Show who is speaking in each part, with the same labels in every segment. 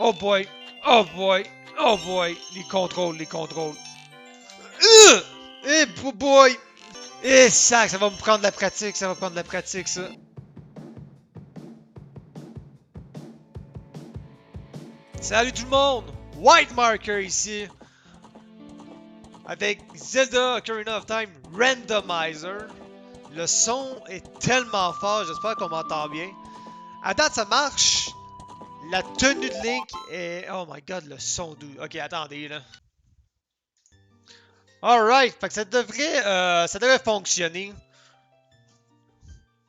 Speaker 1: Oh boy! Oh boy! Oh boy! Les contrôles, les contrôles. Eh boy! Eh sac, ça va me prendre de la pratique, ça va prendre de la pratique ça. Salut tout le monde! White Marker ici, avec Zelda Ocarina of Time Randomizer. Le son est tellement fort, j'espère qu'on m'entend bien. À date, ça marche. La tenue de Link est... Oh my god, le son doux. Ok, attendez là. Alright, fait que ça devrait fonctionner.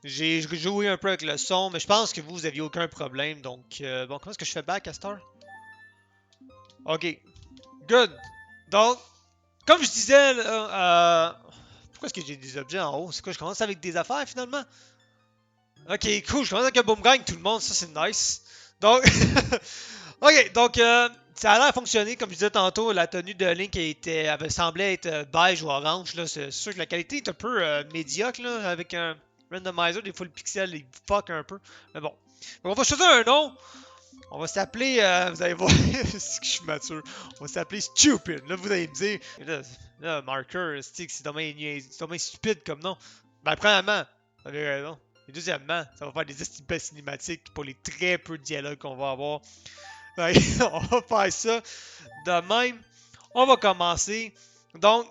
Speaker 1: J'ai joué un peu avec le son, mais je pense que vous aviez aucun problème. Donc, bon, comment est-ce que je fais back à cette heure? Ok, good. Donc, comme je disais, là, pourquoi est-ce que j'ai des objets en haut? C'est quoi, je commence avec des affaires finalement? Ok, cool, je commence avec un boomerang tout le monde, ça c'est nice. Donc, ok, donc ça a l'air fonctionner, comme je disais tantôt, la tenue de Link avait semblé être beige ou orange, là, c'est sûr que la qualité est un peu médiocre, là, avec un randomizer, des fois le pixel il fuck un peu, mais bon. Donc, on va choisir un nom, on va s'appeler, vous allez voir, c'est que je suis mature, on va s'appeler Stupid, là vous allez me dire, là Marker, c'est dommage stupide comme nom. Ben premièrement, vous avez raison. Et deuxièmement, ça va faire des belles cinématiques pour les très peu de dialogues qu'on va avoir. Fait on va faire ça de même. On va commencer. Donc,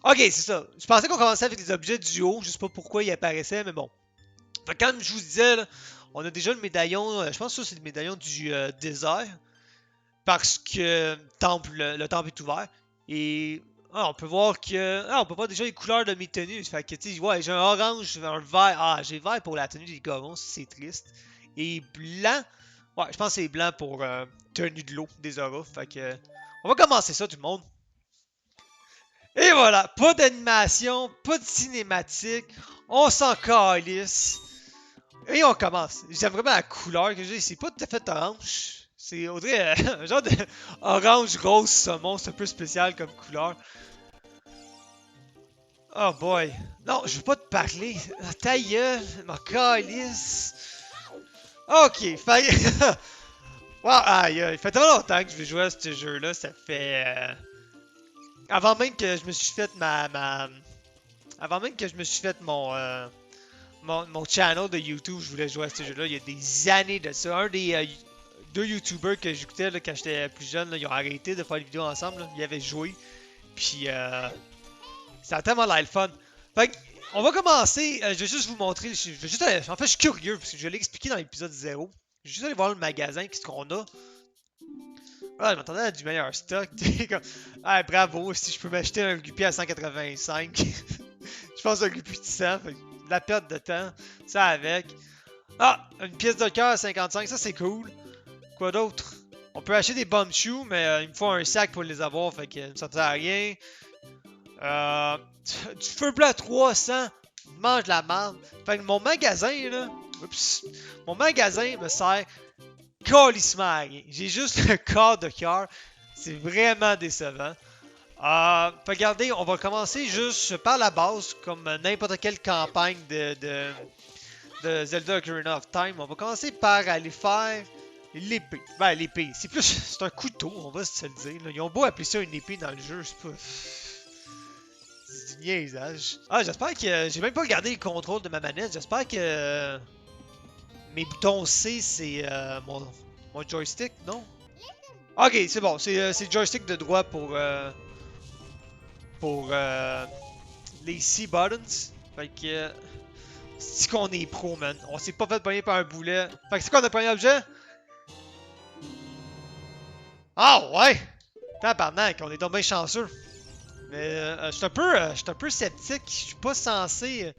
Speaker 1: ok, c'est ça. Je pensais qu'on commençait avec des objets du haut. Je sais pas pourquoi ils apparaissaient, mais bon. Fait que comme je vous disais, là, on a déjà le médaillon. Je pense que ça, c'est le médaillon du désert. Parce que le temple est ouvert. Et on peut voir que. On peut voir déjà les couleurs de mes tenues. Fait que, tu sais, ouais, j'ai un orange, un vert. Ah, j'ai vert pour la tenue des Gorons, c'est triste. Et blanc. Ouais, je pense que c'est blanc pour tenue de l'eau des auras. Fait que. On va commencer ça, tout le monde. Et voilà, pas d'animation, pas de cinématique. On s'en calisse. Et on commence. J'aime vraiment la couleur que j'ai. C'est pas tout à fait orange. C'est Audrey, un genre de orange rose saumon. C'est un peu spécial comme couleur. Oh boy. Non, je veux pas te parler. Ta gueule, ma calisse. Ok, fait. Wow, aïe, il fait tellement longtemps que je vais jouer à ce jeu-là. Ça fait. Avant même que je me suis fait Avant même que je me suis fait mon channel de YouTube, je voulais jouer à ce jeu-là. Il y a des années de ça. Un des deux YouTubers que j'écoutais quand j'étais plus jeune, là, ils ont arrêté de faire des vidéos ensemble. Là. Ils avaient joué. Puis ça a tellement l'air le fun. Fait que, on va commencer. Je vais juste vous montrer. En fait, je suis curieux parce que je l'ai expliqué dans l'épisode 0. Je vais juste aller voir le magasin, qu'est-ce qu'on a. Ah, je m'attendais à du meilleur stock. Comme... Ah, bravo, si je peux m'acheter un Guppy à 185. Je pense un Guppy de 100. Fait de la perte de temps. Ça avec. Ah, une pièce de cœur à 55, ça c'est cool. Quoi d'autre? On peut acheter des bum shoes, mais il me faut un sac pour les avoir, fait que ça ne sert à rien. Euh, du feu bleu à 300, mange de la merde. Fait que mon magasin, là, oups, mon magasin me sert calissement à rien. J'ai juste le corps de cœur. C'est vraiment décevant. Fait regardez, on va commencer juste par la base, comme n'importe quelle campagne de Zelda Ocarina of Time. On va commencer par aller faire l'épée. Ben, l'épée, c'est plus. C'est un couteau, on va se le dire. Là. Ils ont beau appeler ça une épée dans le jeu, c'est pas. C'est du niaisage. Ah, j'espère que. J'ai même pas regardé les contrôles de ma manette. J'espère que. Mes boutons C, c'est mon joystick, non? Ok, c'est bon. C'est le joystick de droit pour les C buttons. Fait que. C'est qu'on est pro, man. On s'est pas fait pogner par un boulet. Fait que c'est quoi notre premier objet? Ah ouais! Tabarnak, on est donc bien chanceux. Mais je suis un peu sceptique. Je suis pas censé.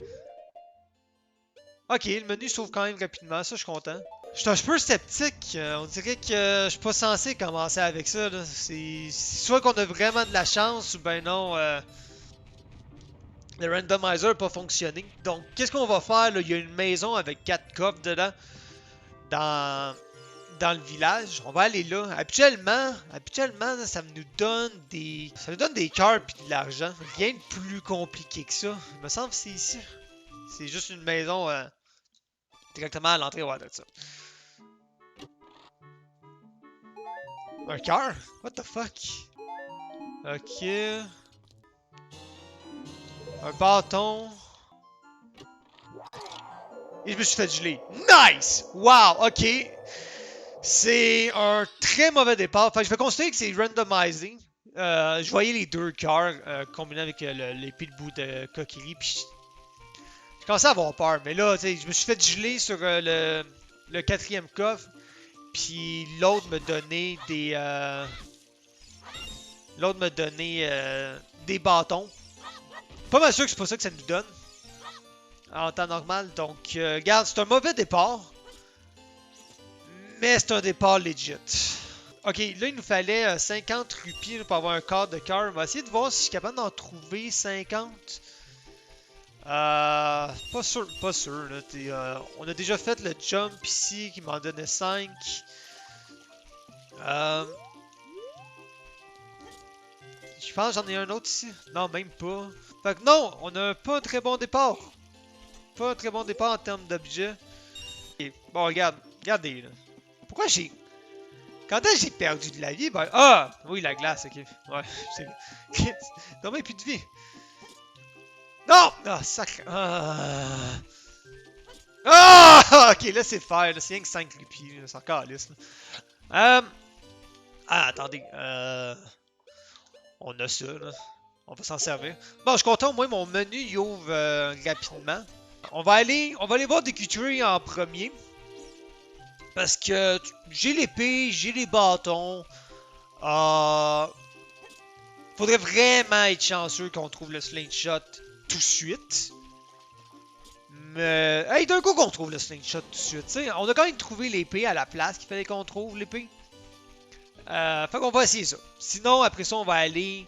Speaker 1: Ok, le menu s'ouvre quand même rapidement, ça je suis content. Je suis un peu sceptique. On dirait que je suis pas censé commencer avec ça. C'est soit qu'on a vraiment de la chance ou ben non. Le randomizer n'a pas fonctionné. Donc, qu'est-ce qu'on va faire là? Il y a une maison avec 4 coffres dedans. Dans dans le village. On va aller là. Habituellement, ça nous donne des cœurs puis de l'argent. Rien de plus compliqué que ça. Il me semble que c'est ici. C'est juste une maison directement à l'entrée. Ouais, de ça. Un cœur? What the fuck? Ok. Un bâton. Et je me suis fait geler. Nice! Wow, ok. C'est un très mauvais départ. Fait que je vais considérer que c'est randomisé. Je voyais les deux cœurs combinés avec l'épée de bout de coquillerie. Puis je commençais à avoir peur. Mais là, je me suis fait geler sur le quatrième coffre. Puis l'autre me donnait des. L'autre me donnait des bâtons. Pas mal sûr que c'est pas ça que ça nous donne. En temps normal. Donc, regarde, c'est un mauvais départ. Mais c'est un départ legit. Ok, là, il nous fallait 50 rupies pour avoir un quart de cœur. On va essayer de voir si je suis capable d'en trouver 50. Pas sûr, pas sûr. Là, on a déjà fait le jump ici qui m'en donnait 5. Je pense que j'en ai un autre ici. Non, même pas. Fait que non, on a pas un très bon départ. Pas un très bon départ en termes d'objets. Okay. Bon, regarde. Regardez, là. Pourquoi j'ai... Quand est-ce que j'ai perdu de la vie? Ben... Ah! Oui, la glace, ok. Ouais, c'est... Non, mais plus de vie. Non! Ah, sacré... Ah! Ok, là, c'est faire. C'est rien que 5 rupies. C'est encore lisse. Ah, attendez. On a ça, là. On va s'en servir. Bon, je suis content, au moins, mon menu, il ouvre rapidement. On va aller voir des Q3 en premier. Parce que j'ai l'épée, j'ai les bâtons. Faudrait vraiment être chanceux qu'on trouve le slingshot tout de suite. Mais, hey, d'un coup qu'on trouve le slingshot tout de suite. T'sais, on a quand même trouvé l'épée à la place qu'il fallait qu'on trouve l'épée. Fait qu'on va essayer ça. Sinon, après ça, on va aller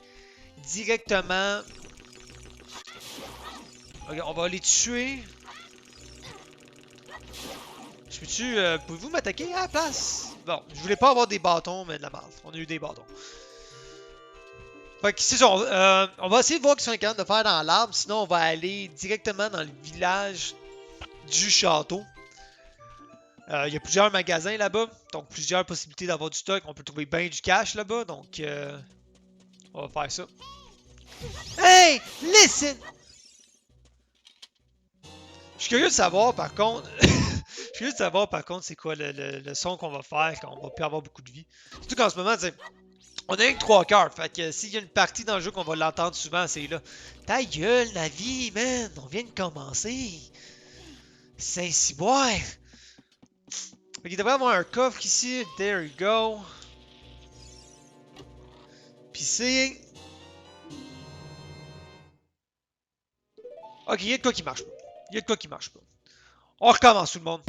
Speaker 1: directement... Ok, on va aller tuer. Je peux-tu... pouvez-vous m'attaquer à la place? Bon, je voulais pas avoir des bâtons, mais de la merde. On a eu des bâtons. Fait que c'est ça, on va essayer de voir ce qu'on est capable de faire dans l'arbre. Sinon, on va aller directement dans le village du château. Il y a plusieurs magasins là-bas, donc plusieurs possibilités d'avoir du stock. On peut trouver bien du cash là-bas, donc on va faire ça. Hey! Listen! Je suis curieux de savoir par contre... Je suis curieux de savoir par contre c'est quoi le son qu'on va faire quand on va plus avoir beaucoup de vie. Surtout qu'en ce moment, on a rien que 3 cœurs. Fait que s'il y a une partie dans le jeu qu'on va l'entendre souvent, c'est là. Ta gueule, la vie, man! On vient de commencer! Saint-Cyboire! Fait qu'il devrait y avoir un coffre ici. There you go. Pis c'est... Ok, il y a de quoi qui marche pas. Il y a de quoi qui marche pas. On recommence tout le monde.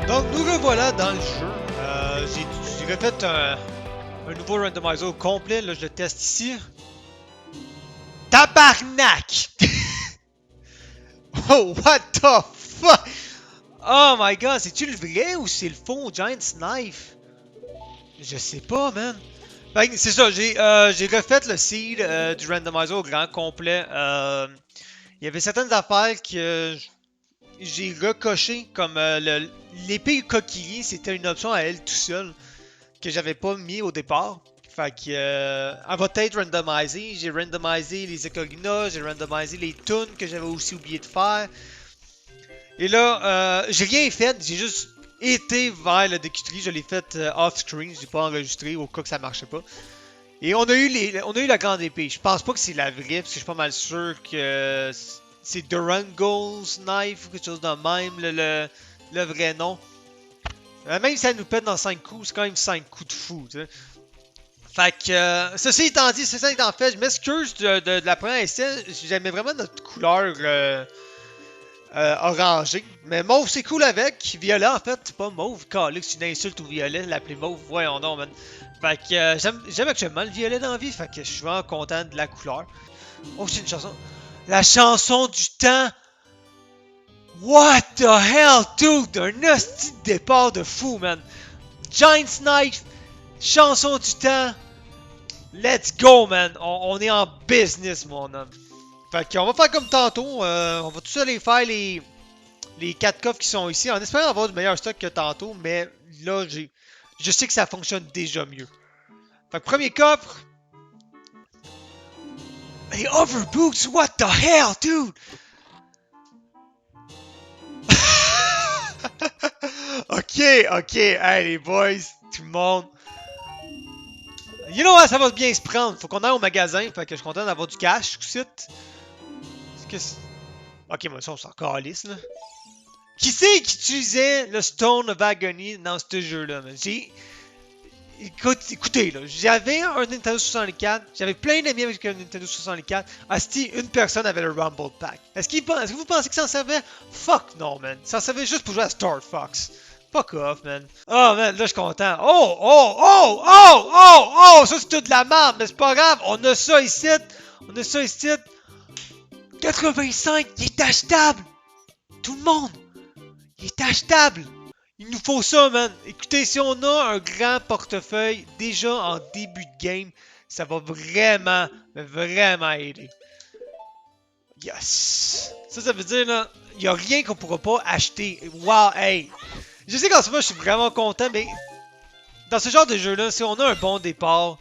Speaker 1: Donc nous revoilà dans le jeu. J'ai refait un nouveau randomizer au complet. Là, je le teste ici. Tabarnak! Oh, what the fuck? Oh my god, c'est-tu le vrai ou c'est le faux Giant's Knife? Je sais pas, man. Ben, c'est ça, j'ai refait le seed du randomizer au grand complet. Il y avait certaines affaires que j'ai recoché, comme l'épée coquillerie, c'était une option à elle tout seul que j'avais pas mis au départ. Fait que, elle va être randomisée. J'ai randomisé les Ecogna, j'ai randomisé les tunes que j'avais aussi oublié de faire. Et là, j'ai rien fait, j'ai juste été vers le décuterie, je l'ai fait off-screen, je l'ai pas enregistré au cas que ça marchait pas. Et on a eu la grande épée. Je pense pas que c'est la vraie, parce que je suis pas mal sûr que c'est Durango's Knife ou quelque chose de même, le vrai nom. Même si ça nous pète dans 5 coups, c'est quand même 5 coups de fou, tu sais. Fait que, ceci étant dit, ceci étant fait, je m'excuse de la première essai, j'aimais vraiment notre couleur orangée. Mais mauve, c'est cool avec. Violet, en fait, c'est pas mauve. Calix, c'est une insulte au violet, l'appeler mauve. Voyons donc, man. Fait que j'aime actuellement le violet dans la vie. Fait que je suis vraiment content de la couleur. Oh, c'est une chanson. La chanson du temps. What the hell, dude? Un hostie de départ de fou, man. Giant Knife. Chanson du temps. Let's go, man! On est en business, mon homme. Fait qu'on va faire comme tantôt. On va tous aller faire les 4 coffres qui sont ici, en espérant avoir du meilleur stock que tantôt, mais là, je sais que ça fonctionne déjà mieux. Fait que premier coffre. Hey, overboots, what the hell, dude? Ok, hey les boys, tout le monde. You know what, ça va bien se prendre. Faut qu'on aille au magasin, fait que je suis content d'avoir du cash, tout de suite. Ok, moi ça on s'en calisse, là. Qui c'est qui utilisait le Stone of Agony dans ce jeu-là, man? Écoutez, là, j'avais un Nintendo 64, j'avais plein d'amis avec un Nintendo 64. Asti, une personne avait le Rumble Pack. Est-ce que vous pensez que ça en servait? Fuck non, man. Ça en servait juste pour jouer à Star Fox. Fuck off, man. Oh, man, là, je suis content. Oh! Ça, c'est toute de la merde, mais c'est pas grave. On a ça ici. 85, il est achetable. Tout le monde, il est achetable. Il nous faut ça, man. Écoutez, si on a un grand portefeuille déjà en début de game, ça va vraiment aider. Yes! Ça veut dire, là, il n'y a rien qu'on pourra pas acheter. Wow, hey! Je sais qu'en ce moment, je suis vraiment content, mais dans ce genre de jeu-là, si on a un bon départ,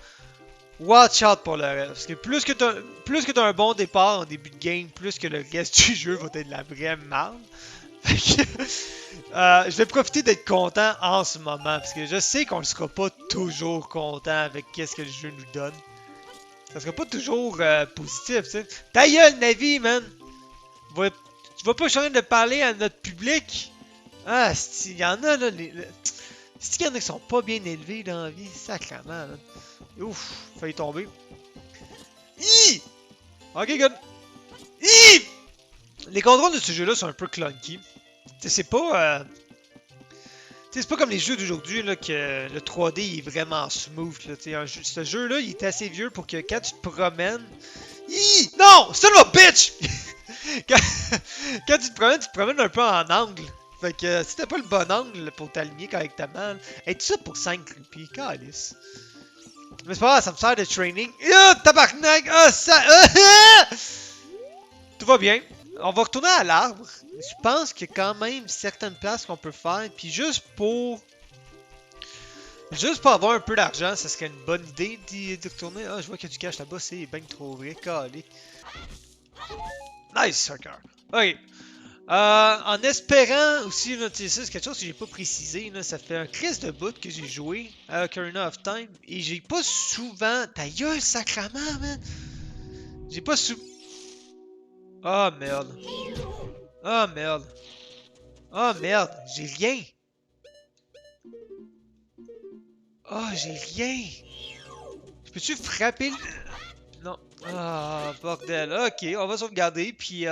Speaker 1: watch out pour le reste. Parce que plus que t'as un bon départ en début de game, plus que le reste du jeu va être de la vraie merde. Je vais profiter d'être content en ce moment, parce que je sais qu'on ne sera pas toujours content avec qu'est-ce que le jeu nous donne. Ça sera pas toujours positif, tu sais. Ta gueule, Navi, man! Tu vas pas changer de parler à notre public? Ah, il y en a, là, c'est qu'il y en a qui sont pas bien élevés dans la vie, sacrément, man. Ouf, failli tomber. Hi! Ok, good. Hi! Les contrôles de ce jeu-là sont un peu clunky. C'est pas... c'est pas comme les jeux d'aujourd'hui, là, que le 3D il est vraiment smooth, là, ce jeu-là, il est assez vieux pour que quand tu te promènes... Hi! Non! Son of a bitch! quand tu te promènes un peu en angle. Fait que si t'as pas le bon angle pour t'aligner correctement... Hey, tout ça pour 5 rupies, calice. Mais c'est pas grave, ça me sert de training. Tabarnak! Tout va bien. On va retourner à l'arbre. Je pense qu'il y a quand même certaines places qu'on peut faire. Puis juste pour avoir un peu d'argent, ça serait une bonne idée d'y retourner. Ah, je vois qu'il y a du cash là-bas, c'est bien trop vrai. Calé. Nice, sucker. Ok. En espérant aussi, là, c'est quelque chose que j'ai pas précisé. Là, ça fait un crise de bout que j'ai joué à Ocarina of Time. Et j'ai pas souvent. Ta gueule, sacrament, man! J'ai pas souvent. Ah, merde. Ah, merde. Ah, merde. J'ai rien. Ah, j'ai rien. Peux-tu frapper le... Non. Ah, bordel. Ok, on va sauvegarder, puis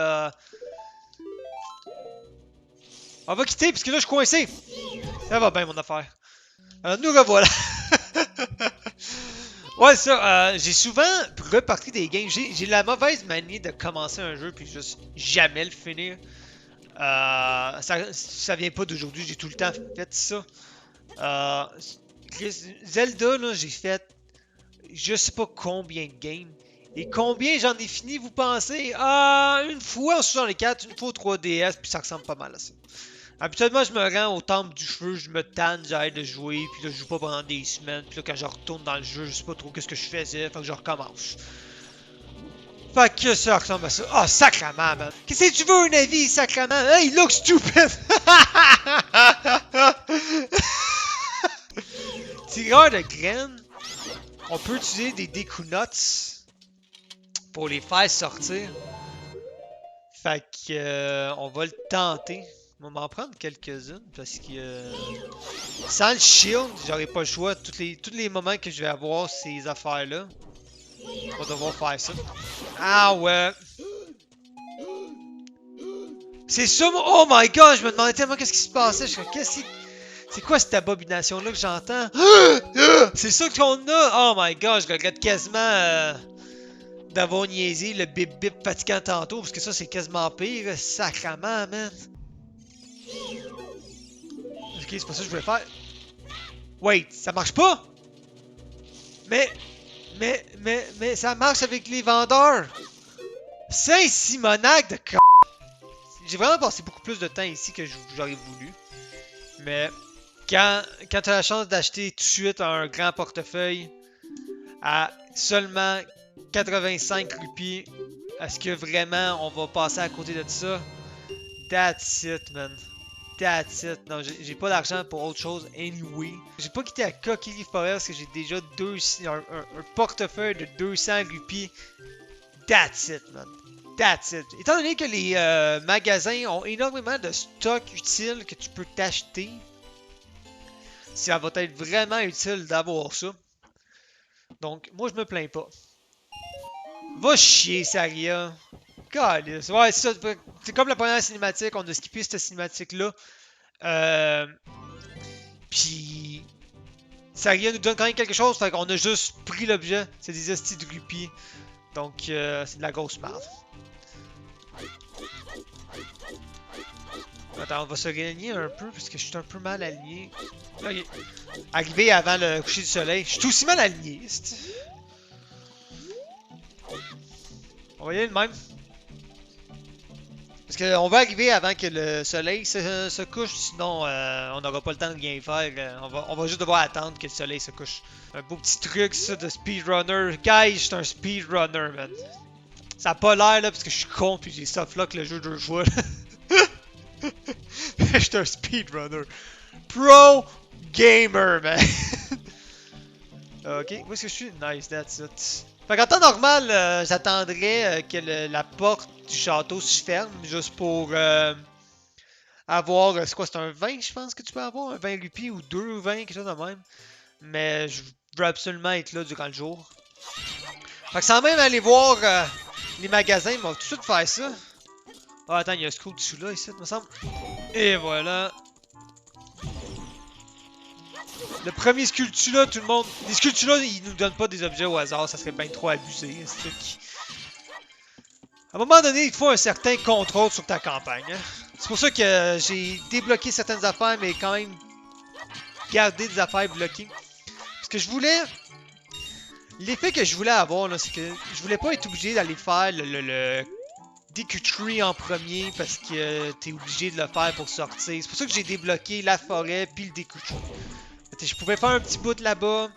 Speaker 1: on va quitter, parce que là, je suis coincé. Ça va bien, mon affaire. Alors, nous revoilà. Ouais, ça, j'ai souvent reparti des games. J'ai la mauvaise manie de commencer un jeu, puis juste jamais le finir. Ça vient pas d'aujourd'hui, j'ai tout le temps fait ça. Euh, Zelda, là, j'ai fait je sais pas combien de games. Et combien j'en ai fini, vous pensez? Ah, une fois en 64, une fois au 3DS, puis ça ressemble pas mal à ça. Habituellement, je me rends au temple du cheveu, je me tanne, j'arrête de jouer, puis là, je joue pas pendant des semaines, puis là, quand je retourne dans le jeu, je sais pas trop qu'est-ce que je faisais, fait que je recommence. Fait que ça ressemble à ça. Ah, oh, sacrement, man. Qu'est-ce que tu veux, un avis, sacrement? Hey, look stupid! Tireur de graines. On peut utiliser des Deku Nuts pour les faire sortir. Fait que on va le tenter. On va m'en prendre quelques-unes parce que sans le shield, j'aurai pas le choix. Tous les moments que je vais avoir ces affaires-là, on va devoir faire ça. Ah ouais. C'est ça, oh my god, je me demandais tellement qu'est-ce qui se passait. Je suis c'est quoi cette abomination-là que j'entends? C'est ça qu'on a! Oh my god, je regrette quasiment d'avoir niaisé le bip bip fatigant tantôt, parce que ça c'est quasiment pire, sacrament, man. Ok, c'est pas ça que je voulais faire. Wait, ça marche pas? Mais Mais ça marche avec les vendeurs! Saint-Simonac de c... J'ai vraiment passé beaucoup plus de temps ici que j'aurais voulu. Mais quand tu as la chance d'acheter tout de suite un grand portefeuille à seulement 85 roupies, est-ce que vraiment on va passer à côté de ça? That's it, man. That's it. Non, j'ai pas d'argent pour autre chose anyway. J'ai pas quitté la Coquille Forest parce que j'ai déjà un portefeuille de 200 roupies. That's it, man. That's it. Étant donné que les magasins ont énormément de stocks utiles que tu peux t'acheter, ça va être vraiment utile d'avoir ça. Donc, moi, je me plains pas. Va chier, Saria. Calice. Ouais, c'est ça. C'est comme la première cinématique. On a skippé cette cinématique-là. Puis... Saria nous donne quand même quelque chose. Fait qu'on a juste pris l'objet. C'est des hosties de rupies. Donc, c'est de la grosse merde. Attends, on va se réaligner un peu parce que je suis un peu mal aligné. Okay. Arrivé avant le coucher du soleil. Je suis aussi mal aligné. On va y aller de même. Parce qu'on va arriver avant que le soleil se couche, sinon on n'aura pas le temps de rien faire. On va juste devoir attendre que le soleil se couche. Un beau petit truc ça de speedrunner. Guys, je suis un speedrunner, man. Ça a pas l'air là parce que je suis con puis j'ai softlock le jeu 2 fois. Je suis un speedrunner. Pro gamer, man. Ok, où est-ce que je suis? Nice, that's it. Fait qu'en temps normal, j'attendrais que la porte du château se ferme juste pour avoir. C'est quoi? C'est un 20, je pense que tu peux avoir? Un 20 roupies ou 2 20, quelque chose de même. Mais je veux absolument être là durant le jour. Fait que sans même aller voir les magasins, ils vont tout de suite faire ça. Oh, attends, il y a un screw dessous là, ici, me semble. Et voilà. Le premier sculpture là, tout le monde. Les sculptures là, ils nous donnent pas des objets au hasard, ça serait bien trop abusé. À un moment donné, il faut un certain contrôle sur ta campagne. Hein. C'est pour ça que j'ai débloqué certaines affaires, mais quand même gardé des affaires bloquées. Parce que je voulais. L'effet que je voulais avoir, là, c'est que je voulais pas être obligé d'aller faire le DQ3 en premier parce que t'es obligé de le faire pour sortir. C'est pour ça que j'ai débloqué la forêt puis le DQ3. Je pouvais faire un petit bout là-bas,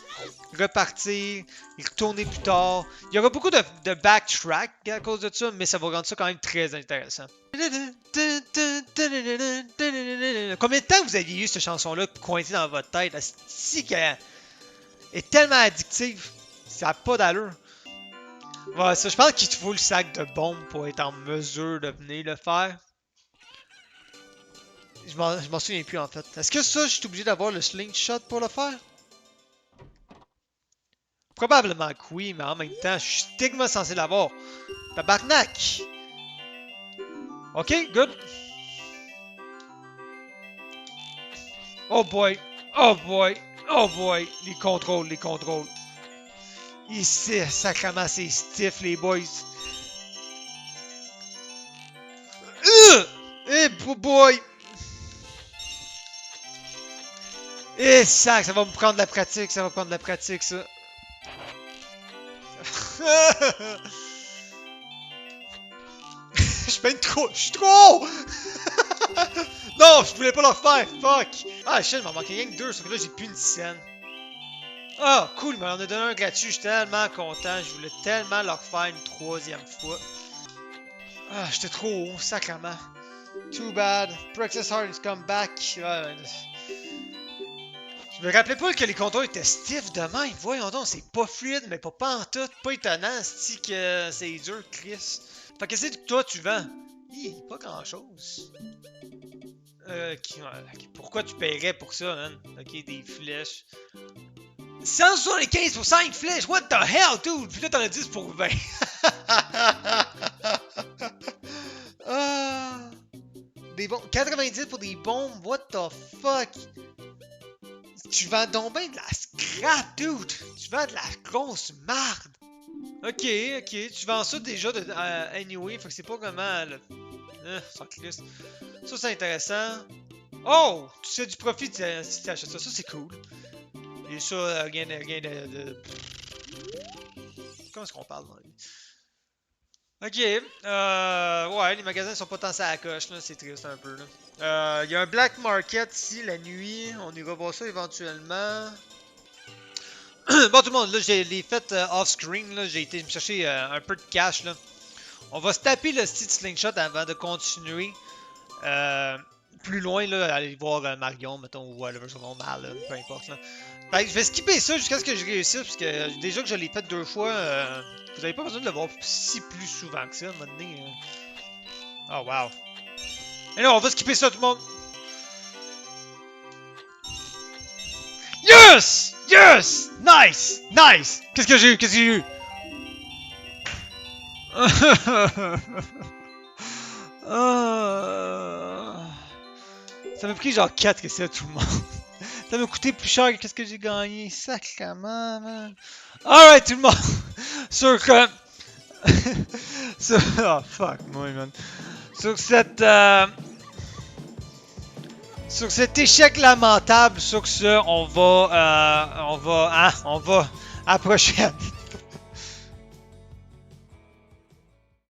Speaker 1: repartir, et retourner plus tard. Il y aura beaucoup de backtrack à cause de ça, mais ça va rendre ça quand même très intéressant. Combien de temps vous aviez eu cette chanson-là coincée dans votre tête? Si qu'elle est tellement addictive, ça n'a pas d'allure. Ouais, ça, je pense qu'il te faut le sac de bombes pour être en mesure de venir le faire. Je m'en souviens plus en fait. Est-ce que ça, je suis obligé d'avoir le slingshot pour le faire? Probablement que oui, mais en même temps, je suis stigma censé l'avoir. Tabarnak! Ok, good. Oh boy! Oh boy! Oh boy! Les contrôles, les contrôles. Ici, sacrément, c'est stiff, les boys. Eh boy! Eh sac, ça va me prendre de la pratique, ça va prendre de la pratique, ça. Je peine trop, je suis trop! Non, je voulais pas le refaire, fuck! Ah shit, il m'en manquait rien que 2, sauf que là j'ai plus une scène. Ah, cool, il m'en a donné un gratuit, je suis tellement content, je voulais tellement le refaire une 3e fois. Ah, j'étais trop haut, sacrément. Too bad, Praxis Heart is come back. Ouais, je me rappelais pas que les contrôles étaient stiff de même. Voyons donc, c'est pas fluide, mais pas en tout. Pas étonnant, c'est que c'est dur, Chris. Fait que c'est que toi tu vends? Pas grand chose. Pourquoi tu paierais pour ça, man? Ok, des flèches. 175 pour 5 flèches! What the hell, dude? Puis là, t'en as 10 pour 20. Des bombes. 90 pour des bombes, what the fuck? Tu vends donc bien de la scrap, dude! Tu vends de la grosse marde! Ok, tu vends ça déjà de anyway, fait que c'est pas vraiment le... sans clisse. Ça c'est intéressant. Oh! Tu sais du profit si tu achètes ça, ça c'est cool. Et ça, rien de... comment est-ce qu'on parle dans la vie? Ok, ouais, les magasins sont pas tant à la coche, là, c'est triste un peu, là. Il y a un black market ici, la nuit, on ira voir ça éventuellement. Bon, tout le monde, là, j'ai les fait off-screen, là, j'ai été me chercher un peu de cash, là. On va se taper le style slingshot avant de continuer. Plus loin, là, aller voir Marion, mettons, ou whatever, son nom, Malin, peu importe, là. Fait que je vais skipper ça jusqu'à ce que je réussisse, parce que déjà que je l'ai fait 2 fois, vous avez pas besoin de le voir si plus souvent que ça, à un moment donné. Oh, wow. Et là, on va skipper ça, tout le monde. Yes! Yes! Nice! Nice! Qu'est-ce que j'ai eu? Qu'est-ce que j'ai eu? Ça m'a pris genre 4 essais tout le monde. Ça m'a coûté plus cher que ce que j'ai gagné. Sacrément, man. Alright, tout le monde. Sur que. Oh fuck, moi, man. Sur cette. Sur cet échec lamentable, sur ce, on va. On va approcher.